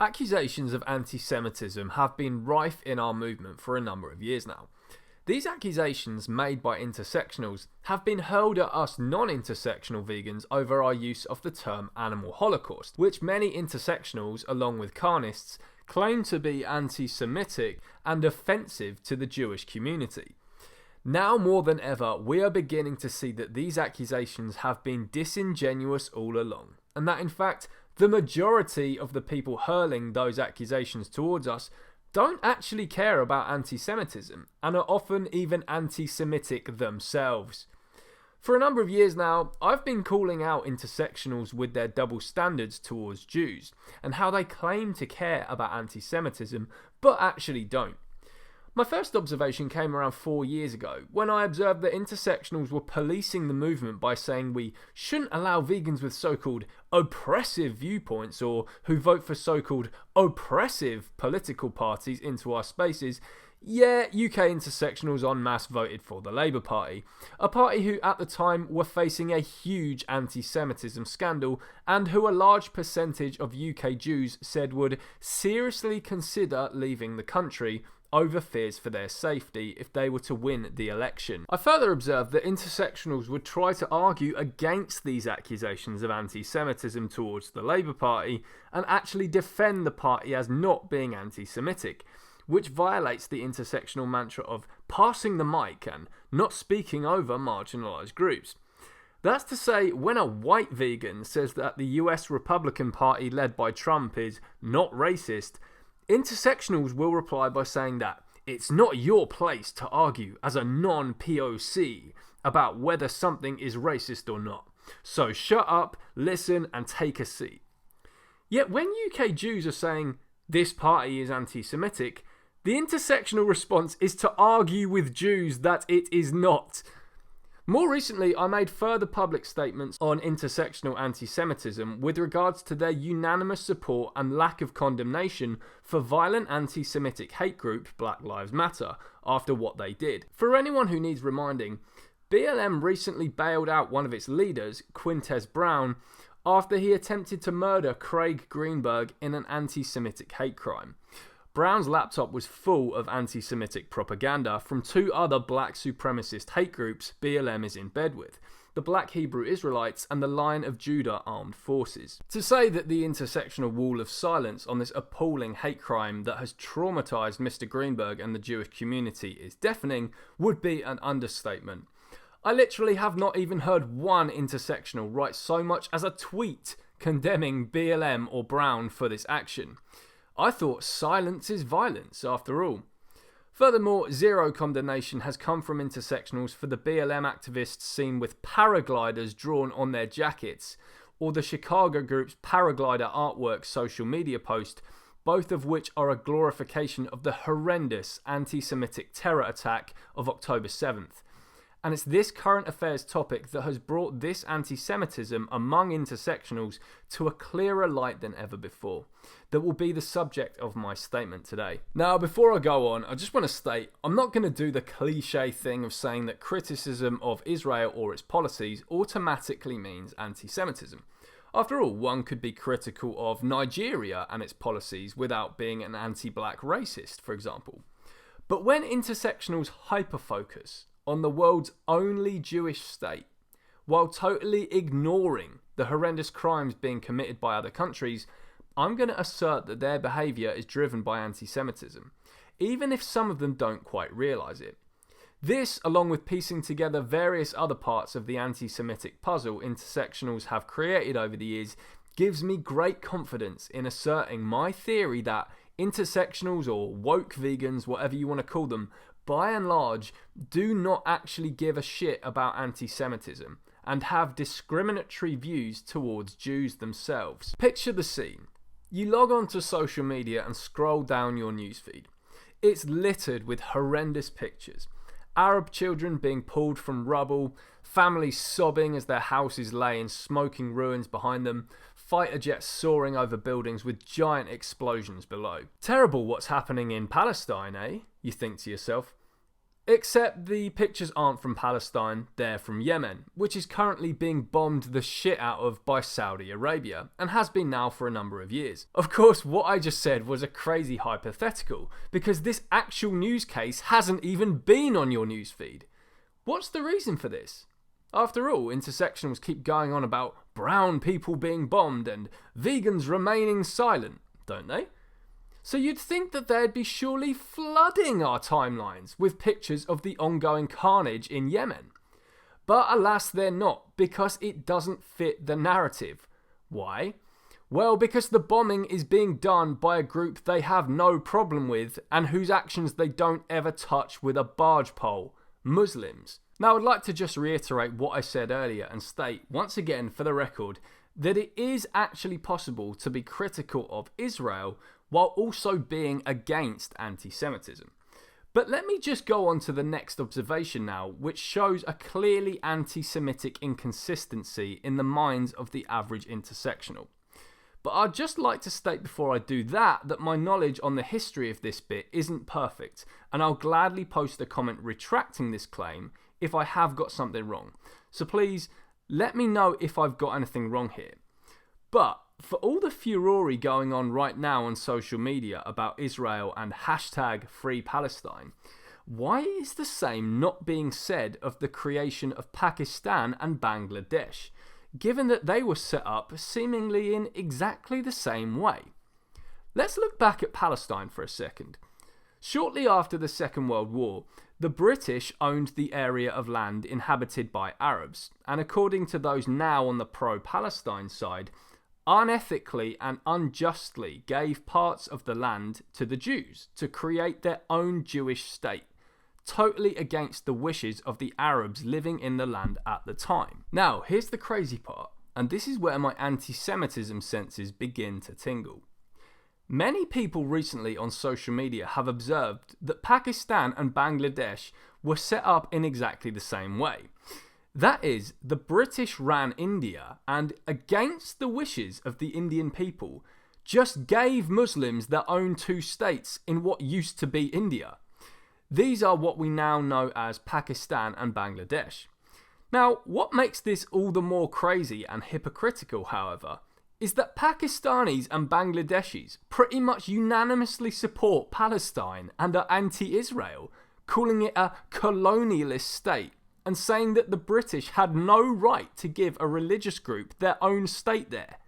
Accusations of anti-Semitism have been rife in our movement for a number of years now. These accusations made by intersectionals have been hurled at us non-intersectional vegans over our use of the term animal holocaust, which many intersectionals, along with carnists, claim to be anti-Semitic and offensive to the Jewish community. Now more than ever, we are beginning to see that these accusations have been disingenuous all along, and that in fact, the majority of the people hurling those accusations towards us don't actually care about anti-Semitism and are often even anti-Semitic themselves. For a number of years now, I've been calling out intersectionals with their double standards towards Jews and how they claim to care about anti-Semitism but actually don't. My first observation came around 4 years ago when I observed that intersectionals were policing the movement by saying we shouldn't allow vegans with so-called oppressive viewpoints or who vote for so-called oppressive political parties into our spaces. Yeah, UK intersectionals en masse voted for the Labour Party, a party who at the time were facing a huge anti-Semitism scandal and who a large percentage of UK Jews said would seriously consider leaving the country over fears for their safety if they were to win the election. I further observed that intersectionals would try to argue against these accusations of anti-Semitism towards the Labour Party and actually defend the party as not being anti-Semitic, which violates the intersectional mantra of passing the mic and not speaking over marginalised groups. That's to say, when a white vegan says that the US Republican Party led by Trump is not racist, intersectionals will reply by saying that it's not your place to argue as a non-POC about whether something is racist or not. So shut up, listen and take a seat. Yet when UK Jews are saying this party is anti-Semitic, the intersectional response is to argue with Jews that it is not. More recently, I made further public statements on intersectional anti-Semitism with regards to their unanimous support and lack of condemnation for violent anti-Semitic hate group Black Lives Matter after what they did. For anyone who needs reminding, BLM recently bailed out one of its leaders, Quintez Brown, after he attempted to murder Craig Greenberg in an anti-Semitic hate crime. Brown's laptop was full of anti-Semitic propaganda from two other black supremacist hate groups BLM is in bed with, the Black Hebrew Israelites and the Lion of Judah Armed Forces. To say that the intersectional wall of silence on this appalling hate crime that has traumatised Mr. Greenberg and the Jewish community is deafening would be an understatement. I literally have not even heard one intersectional write so much as a tweet condemning BLM or Brown for this action. I thought silence is violence, after all. Furthermore, zero condemnation has come from intersectionals for the BLM activists seen with paragliders drawn on their jackets, or the Chicago group's paraglider artwork social media post, both of which are a glorification of the horrendous anti-Semitic terror attack of October 7th. And it's this current affairs topic that has brought this anti-Semitism among intersectionals to a clearer light than ever before, that will be the subject of my statement today. Now, before I go on, I just want to state, I'm not going to do the cliche thing of saying that criticism of Israel or its policies automatically means anti-Semitism. After all, one could be critical of Nigeria and its policies without being an anti-black racist, for example. But when intersectionals hyperfocus on the world's only Jewish state, while totally ignoring the horrendous crimes being committed by other countries, I'm going to assert that their behaviour is driven by anti-Semitism, even if some of them don't quite realise it. This, along with piecing together various other parts of the anti-Semitic puzzle intersectionals have created over the years, gives me great confidence in asserting my theory that intersectionals or woke vegans, whatever you want to call them, by and large, do not actually give a shit about anti-Semitism and have discriminatory views towards Jews themselves. Picture the scene. You log onto social media and scroll down your newsfeed. It's littered with horrendous pictures. Arab children being pulled from rubble, families sobbing as their houses lay in smoking ruins behind them, fighter jets soaring over buildings with giant explosions below. Terrible what's happening in Palestine, eh? You think to yourself. Except the pictures aren't from Palestine, they're from Yemen, which is currently being bombed the shit out of by Saudi Arabia, and has been now for a number of years. Of course, what I just said was a crazy hypothetical, because this actual news case hasn't even been on your newsfeed. What's the reason for this? After all, intersectionals keep going on about brown people being bombed and vegans remaining silent, don't they? So you'd think that they'd be surely flooding our timelines with pictures of the ongoing carnage in Yemen. But alas, they're not, because it doesn't fit the narrative. Why? Well, because the bombing is being done by a group they have no problem with and whose actions they don't ever touch with a barge pole: Muslims. Now, I'd like to just reiterate what I said earlier and state, once again for the record, that it is actually possible to be critical of Israel while also being against anti-Semitism. But let me just go on to the next observation now, which shows a clearly anti-Semitic inconsistency in the minds of the average intersectional. But I'd just like to state before I do that my knowledge on the history of this bit isn't perfect, and I'll gladly post a comment retracting this claim if I have got something wrong. So please, let me know if I've got anything wrong here. But for all the furore going on right now on social media about Israel and #FreePalestine, why is the same not being said of the creation of Pakistan and Bangladesh, given that they were set up seemingly in exactly the same way? Let's look back at Palestine for a second. Shortly after the Second World War, the British owned the area of land inhabited by Arabs, and according to those now on the pro-Palestine side, unethically and unjustly gave parts of the land to the Jews to create their own Jewish state, totally against the wishes of the Arabs living in the land at the time. Now, here's the crazy part, and this is where my anti-Semitism senses begin to tingle. Many people recently on social media have observed that Pakistan and Bangladesh were set up in exactly the same way. That is, the British ran India and, against the wishes of the Indian people, just gave Muslims their own two states in what used to be India. These are what we now know as Pakistan and Bangladesh. Now, what makes this all the more crazy and hypocritical, however, is that Pakistanis and Bangladeshis pretty much unanimously support Palestine and are anti-Israel, calling it a colonialist state, and saying that the British had no right to give a religious group their own state there.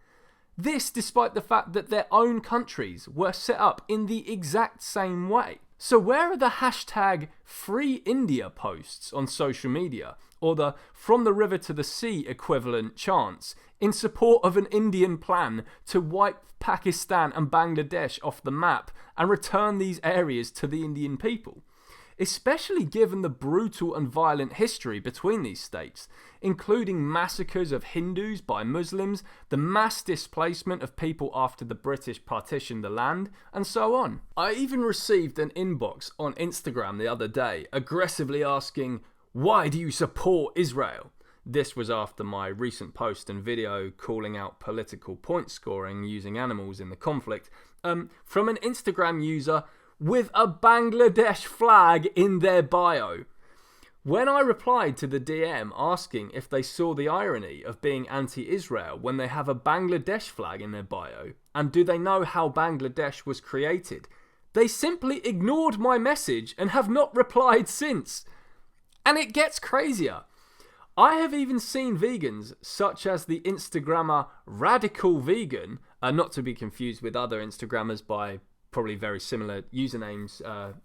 This despite the fact that their own countries were set up in the exact same way. So where are the #FreeIndia posts on social media, or the "from the river to the sea" equivalent chants in support of an Indian plan to wipe Pakistan and Bangladesh off the map and return these areas to the Indian people? Especially given the brutal and violent history between these states, including massacres of Hindus by Muslims, the mass displacement of people after the British partitioned the land, and so on. I even received an inbox on Instagram the other day aggressively asking, "Why do you support Israel?" This was after my recent post and video calling out political point scoring using animals in the conflict, from an Instagram user with a Bangladesh flag in their bio. When I replied to the DM asking if they saw the irony of being anti-Israel when they have a Bangladesh flag in their bio, and do they know how Bangladesh was created, they simply ignored my message and have not replied since. And it gets crazier. I have even seen vegans, such as the Instagrammer Radical Vegan, not to be confused with other Instagrammers by probably very similar usernames,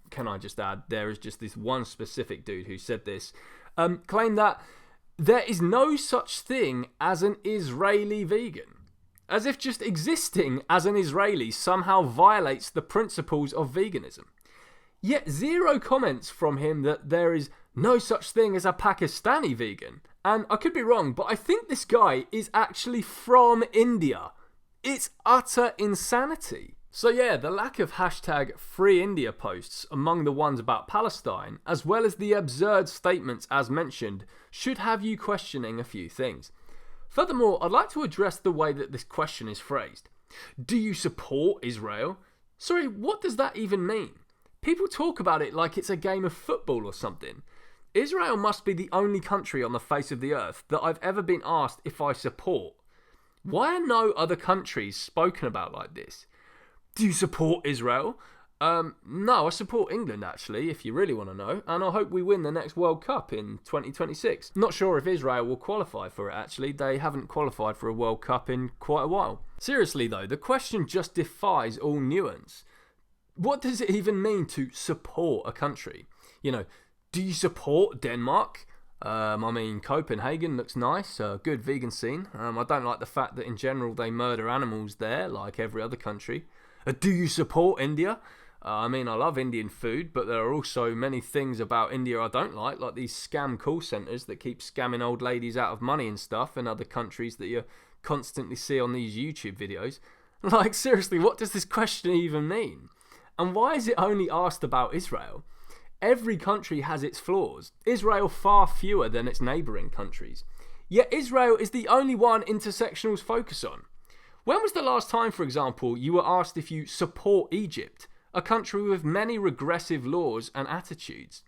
can I just add, there is just this one specific dude who said this, claim that there is no such thing as an Israeli vegan, as if just existing as an Israeli somehow violates the principles of veganism. Yet zero comments from him that there is no such thing as a Pakistani vegan. And I could be wrong, but I think this guy is actually from India. It's utter insanity. So yeah, the lack of #FreeIndia posts among the ones about Palestine, as well as the absurd statements as mentioned, should have you questioning a few things. Furthermore, I'd like to address the way that this question is phrased. Do you support Israel? Sorry, what does that even mean? People talk about it like it's a game of football or something. Israel must be the only country on the face of the earth that I've ever been asked if I support. Why are no other countries spoken about like this? Do you support Israel? No, I support England actually, if you really want to know, and I hope we win the next World Cup in 2026. Not sure if Israel will qualify for it actually, they haven't qualified for a World Cup in quite a while. Seriously though, the question just defies all nuance. What does it even mean to support a country? You know, do you support Denmark? I mean, Copenhagen looks nice, good vegan scene. I don't like the fact that in general they murder animals there, like every other country. Do you support India? I mean, I love Indian food, but there are also many things about India I don't like these scam call centres that keep scamming old ladies out of money and stuff in other countries that you constantly see on these YouTube videos. Like, seriously, what does this question even mean? And why is it only asked about Israel? Every country has its flaws, Israel far fewer than its neighbouring countries. Yet Israel is the only one intersectionals focus on. When was the last time, for example, you were asked if you support Egypt, a country with many regressive laws and attitudes?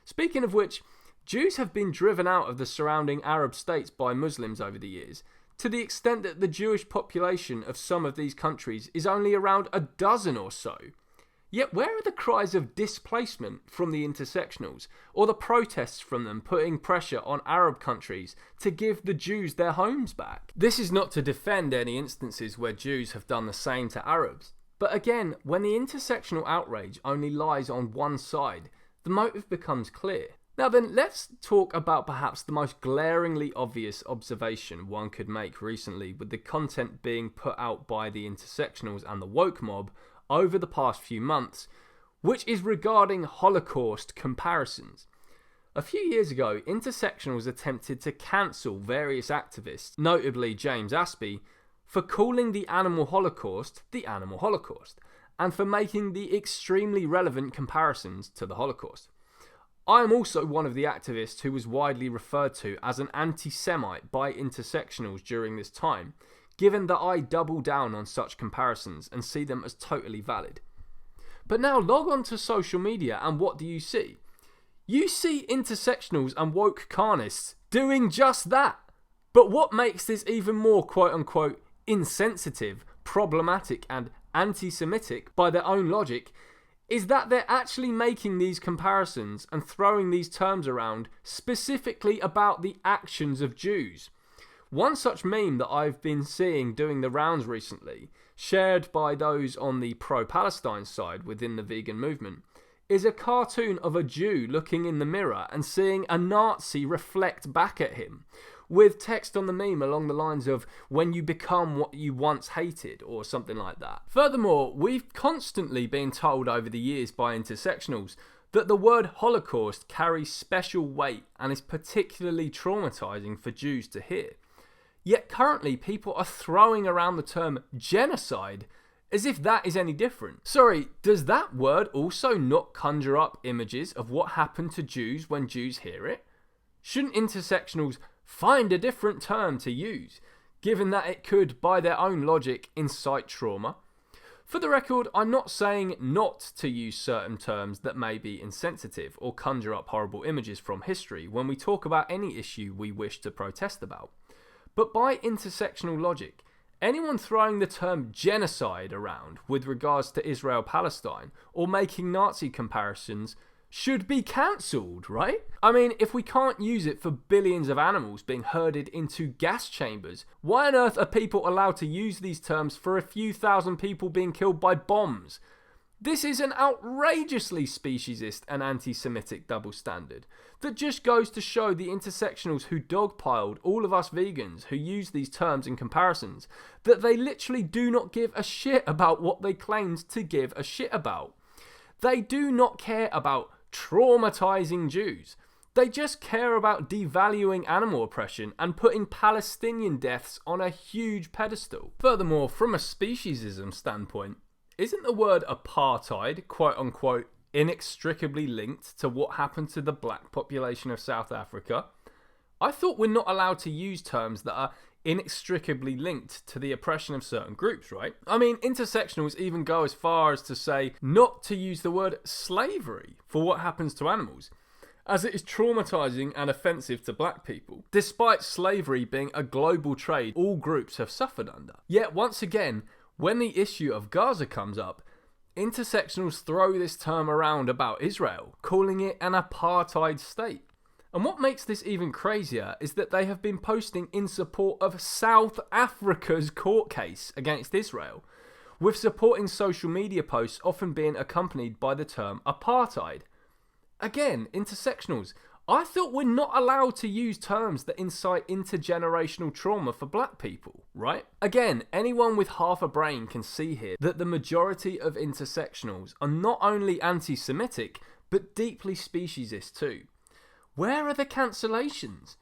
Speaking of which, Jews have been driven out of the surrounding Arab states by Muslims over the years, to the extent that the Jewish population of some of these countries is only around a dozen or so. Yet where are the cries of displacement from the intersectionals, or the protests from them putting pressure on Arab countries to give the Jews their homes back? This is not to defend any instances where Jews have done the same to Arabs. But again, when the intersectional outrage only lies on one side, the motive becomes clear. Now then, let's talk about perhaps the most glaringly obvious observation one could make recently with the content being put out by the intersectionals and the woke mob over the past few months, which is regarding Holocaust comparisons. A few years ago, intersectionals attempted to cancel various activists, notably James Aspey, for calling the animal Holocaust, and for making the extremely relevant comparisons to the Holocaust. I am also one of the activists who was widely referred to as an anti-Semite by intersectionals during this time, given that I double down on such comparisons and see them as totally valid. But now log on to social media and what do you see? You see intersectionals and woke carnists doing just that. But what makes this even more quote-unquote insensitive, problematic and anti-Semitic by their own logic is that they're actually making these comparisons and throwing these terms around specifically about the actions of Jews. One such meme that I've been seeing doing the rounds recently, shared by those on the pro-Palestine side within the vegan movement, is a cartoon of a Jew looking in the mirror and seeing a Nazi reflect back at him, with text on the meme along the lines of, "When you become what you once hated," or something like that. Furthermore, we've constantly been told over the years by intersectionals that the word Holocaust carries special weight and is particularly traumatizing for Jews to hear. Yet currently people are throwing around the term genocide as if that is any different. Sorry, does that word also not conjure up images of what happened to Jews when Jews hear it? Shouldn't intersectionals find a different term to use, given that it could, by their own logic, incite trauma? For the record, I'm not saying not to use certain terms that may be insensitive or conjure up horrible images from history when we talk about any issue we wish to protest about. But by intersectional logic, anyone throwing the term genocide around with regards to Israel-Palestine or making Nazi comparisons should be cancelled, right? I mean, if we can't use it for billions of animals being herded into gas chambers, why on earth are people allowed to use these terms for a few thousand people being killed by bombs? This is an outrageously speciesist and anti-Semitic double standard that just goes to show the intersectionals who dogpiled all of us vegans who use these terms in comparisons that they literally do not give a shit about what they claimed to give a shit about. They do not care about traumatizing Jews. They just care about devaluing animal oppression and putting Palestinian deaths on a huge pedestal. Furthermore, from a speciesism standpoint, isn't the word apartheid, quote unquote, inextricably linked to what happened to the black population of South Africa? I thought we're not allowed to use terms that are inextricably linked to the oppression of certain groups, right? I mean, intersectionals even go as far as to say not to use the word slavery for what happens to animals, as it is traumatizing and offensive to black people, despite slavery being a global trade all groups have suffered under. Yet once again, when the issue of Gaza comes up, intersectionals throw this term around about Israel, calling it an apartheid state. And what makes this even crazier is that they have been posting in support of South Africa's court case against Israel, with supporting social media posts often being accompanied by the term apartheid. Again, intersectionals, I thought we're not allowed to use terms that incite intergenerational trauma for black people, right? Again, anyone with half a brain can see here that the majority of intersectionals are not only anti-Semitic, but deeply speciesist too. Where are the cancellations?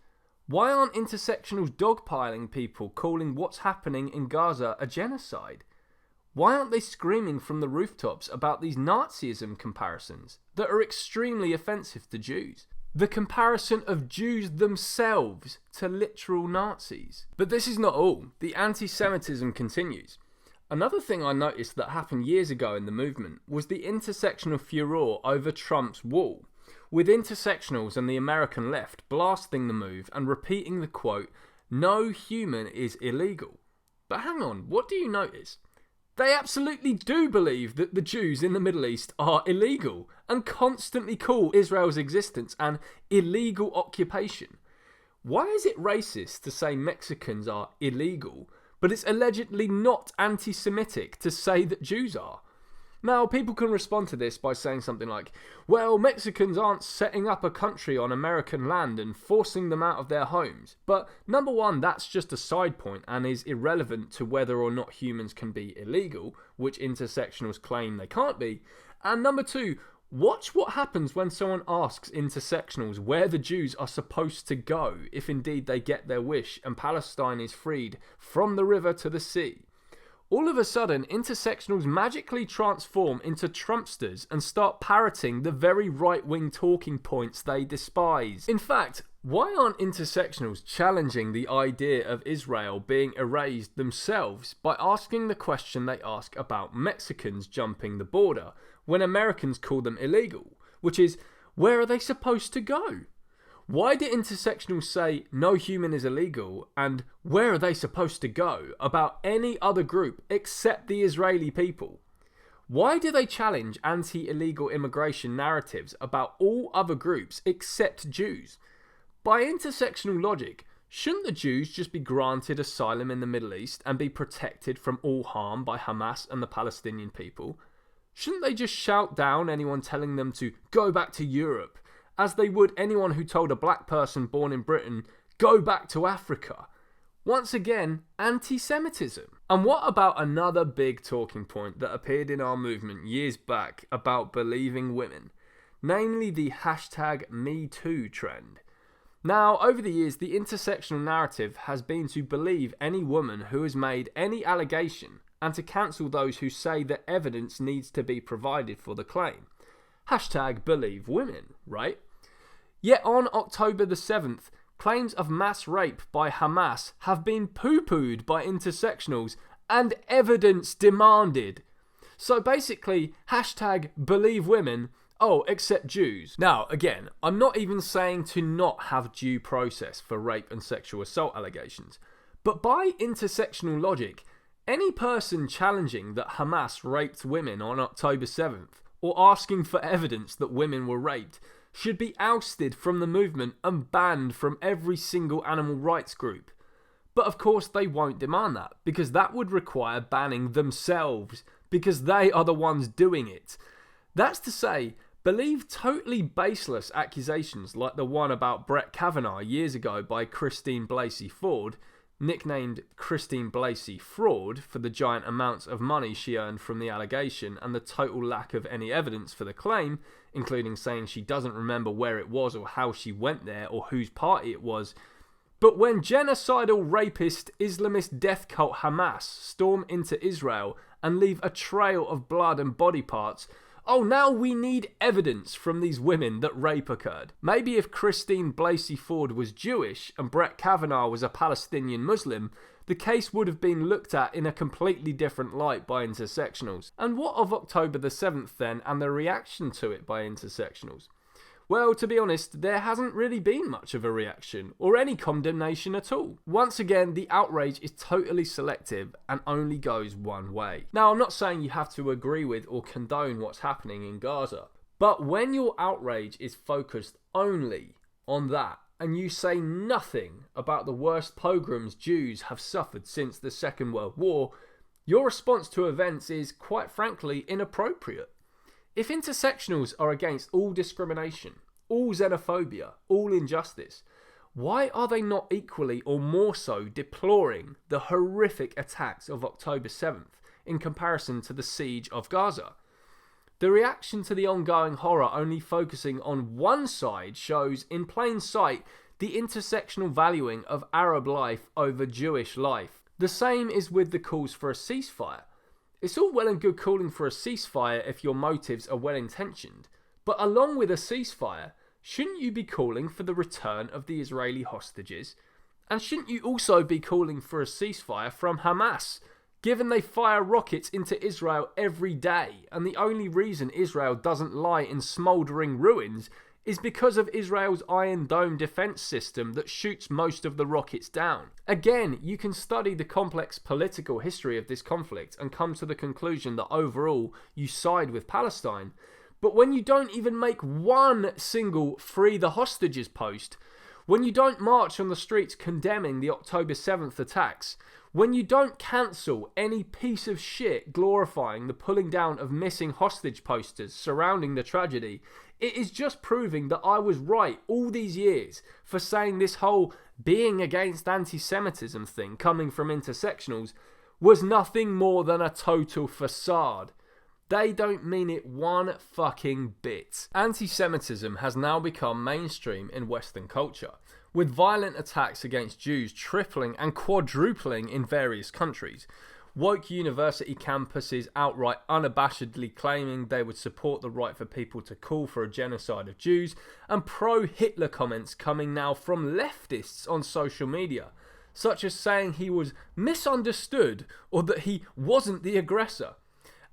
Why aren't intersectionals dogpiling people calling what's happening in Gaza a genocide? Why aren't they screaming from the rooftops about these Nazism comparisons that are extremely offensive to Jews? The comparison of Jews themselves to literal Nazis. But this is not all. The anti-Semitism continues. Another thing I noticed that happened years ago in the movement was the intersectional furor over Trump's wall, with intersectionals and the American left blasting the move and repeating the quote, "No human is illegal." But hang on, what do you notice? They absolutely do believe that the Jews in the Middle East are illegal and constantly call Israel's existence an illegal occupation. Why is it racist to say Mexicans are illegal, but it's allegedly not anti-Semitic to say that Jews are? Now, people can respond to this by saying something like, well, Mexicans aren't setting up a country on American land and forcing them out of their homes. But number one, that's just a side point and is irrelevant to whether or not humans can be illegal, which intersectionals claim they can't be. And number two, watch what happens when someone asks intersectionals where the Jews are supposed to go if indeed they get their wish and Palestine is freed from the river to the sea. All of a sudden, intersectionals magically transform into Trumpsters and start parroting the very right-wing talking points they despise. In fact, why aren't intersectionals challenging the idea of Israel being erased themselves by asking the question they ask about Mexicans jumping the border when Americans call them illegal, which is, where are they supposed to go? Why do intersectionals say no human is illegal and where are they supposed to go about any other group except the Israeli people? Why do they challenge anti-illegal immigration narratives about all other groups except Jews? By intersectional logic, shouldn't the Jews just be granted asylum in the Middle East and be protected from all harm by Hamas and the Palestinian people? Shouldn't they just shout down anyone telling them to go back to Europe, as they would anyone who told a black person born in Britain, go back to Africa? Once again, anti-Semitism. And what about another big talking point that appeared in our movement years back about believing women, namely the #MeToo trend? Now, over the years, the intersectional narrative has been to believe any woman who has made any allegation and to cancel those who say that evidence needs to be provided for the claim. #BelieveWomen, right? Yet on October the 7th, claims of mass rape by Hamas have been poo-pooed by intersectionals and evidence demanded. So basically, #BelieveWomen, oh, except Jews. Now, again, I'm not even saying to not have due process for rape and sexual assault allegations, but by intersectional logic, any person challenging that Hamas raped women on October 7th or asking for evidence that women were raped should be ousted from the movement and banned from every single animal rights group. But of course they won't demand that, because that would require banning themselves, because they are the ones doing it. That's to say, believe totally baseless accusations like the one about Brett Kavanaugh years ago by Christine Blasey Ford, nicknamed Christine Blasey Fraud for the giant amounts of money she earned from the allegation and the total lack of any evidence for the claim, including saying she doesn't remember where it was or how she went there or whose party it was. But when genocidal rapist Islamist death cult Hamas storm into Israel and leave a trail of blood and body parts, Oh, now we need evidence from these women that rape occurred. Maybe if Christine Blasey Ford was Jewish and Brett Kavanaugh was a Palestinian Muslim, the case would have been looked at in a completely different light by intersectionals. And what of October the 7th then, and the reaction to it by intersectionals? Well, to be honest, there hasn't really been much of a reaction, or any condemnation at all. Once again, the outrage is totally selective and only goes one way. Now, I'm not saying you have to agree with or condone what's happening in Gaza, but when your outrage is focused only on that, and you say nothing about the worst pogroms Jews have suffered since the Second World War, your response to events is, quite frankly, inappropriate. If intersectionals are against all discrimination, all xenophobia, all injustice, why are they not equally or more so deploring the horrific attacks of October 7th in comparison to the siege of Gaza? The reaction to the ongoing horror only focusing on one side shows in plain sight the intersectional valuing of Arab life over Jewish life. The same is with the calls for a ceasefire. It's all well and good calling for a ceasefire if your motives are well intentioned, but along with a ceasefire, shouldn't you be calling for the return of the Israeli hostages? And shouldn't you also be calling for a ceasefire from Hamas, given they fire rockets into Israel every day, and the only reason Israel doesn't lie in smouldering ruins is because of Israel's Iron Dome defense system that shoots most of the rockets down. Again, you can study the complex political history of this conflict and come to the conclusion that overall you side with Palestine, but when you don't even make one single free the hostages post, when you don't march on the streets condemning the October 7th attacks, when you don't cancel any piece of shit glorifying the pulling down of missing hostage posters surrounding the tragedy, it is just proving that I was right all these years for saying this whole being against anti-Semitism thing coming from intersectionals was nothing more than a total facade. They don't mean it one fucking bit. Anti-Semitism has now become mainstream in Western culture, with violent attacks against Jews tripling and quadrupling in various countries. Woke university campuses outright unabashedly claiming they would support the right for people to call for a genocide of Jews, and pro-Hitler comments coming now from leftists on social media, such as saying he was misunderstood or that he wasn't the aggressor.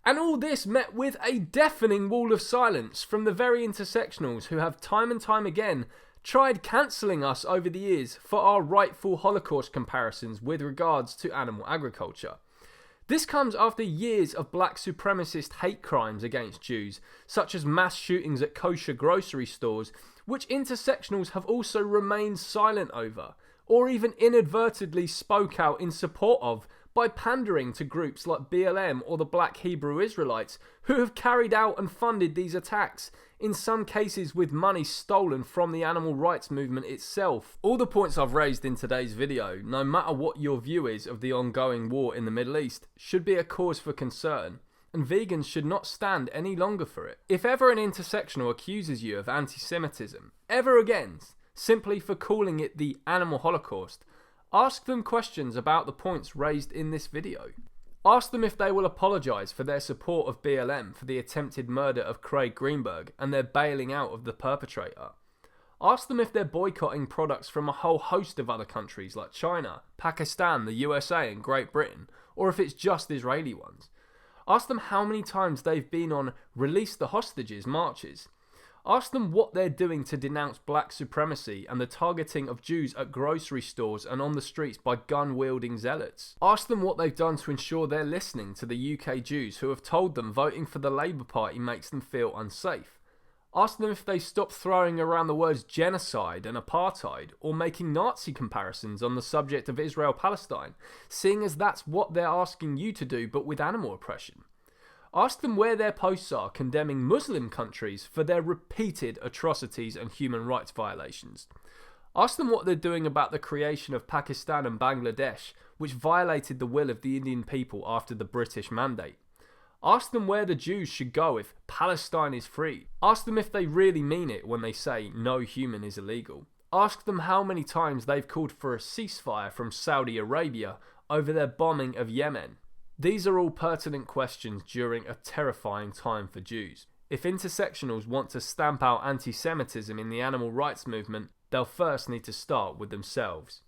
And all this met with a deafening wall of silence from the very intersectionals who have time and time again tried cancelling us over the years for our rightful Holocaust comparisons with regards to animal agriculture. This comes after years of black supremacist hate crimes against Jews, such as mass shootings at kosher grocery stores, which intersectionals have also remained silent over, or even inadvertently spoke out in support of, by pandering to groups like BLM or the Black Hebrew Israelites who have carried out and funded these attacks, in some cases with money stolen from the animal rights movement itself. All the points I've raised in today's video, no matter what your view is of the ongoing war in the Middle East, should be a cause for concern, and vegans should not stand any longer for it. If ever an intersectional accuses you of anti-Semitism, ever again, simply for calling it the animal holocaust, ask them questions about the points raised in this video. Ask them if they will apologise for their support of BLM for the attempted murder of Craig Greenberg and their bailing out of the perpetrator. Ask them if they're boycotting products from a whole host of other countries like China, Pakistan, the USA and Great Britain, or if it's just Israeli ones. Ask them how many times they've been on Release the Hostages marches. Ask them what they're doing to denounce black supremacy and the targeting of Jews at grocery stores and on the streets by gun-wielding zealots. Ask them what they've done to ensure they're listening to the UK Jews who have told them voting for the Labour Party makes them feel unsafe. Ask them if they stopped throwing around the words genocide and apartheid or making Nazi comparisons on the subject of Israel-Palestine, seeing as that's what they're asking you to do but with animal oppression. Ask them where their posts are condemning Muslim countries for their repeated atrocities and human rights violations. Ask them what they're doing about the creation of Pakistan and Bangladesh, which violated the will of the Indian people after the British Mandate. Ask them where the Jews should go if Palestine is free. Ask them if they really mean it when they say no human is illegal. Ask them how many times they've called for a ceasefire from Saudi Arabia over their bombing of Yemen. These are all pertinent questions during a terrifying time for Jews. If intersectionals want to stamp out anti-Semitism in the animal rights movement, they'll first need to start with themselves.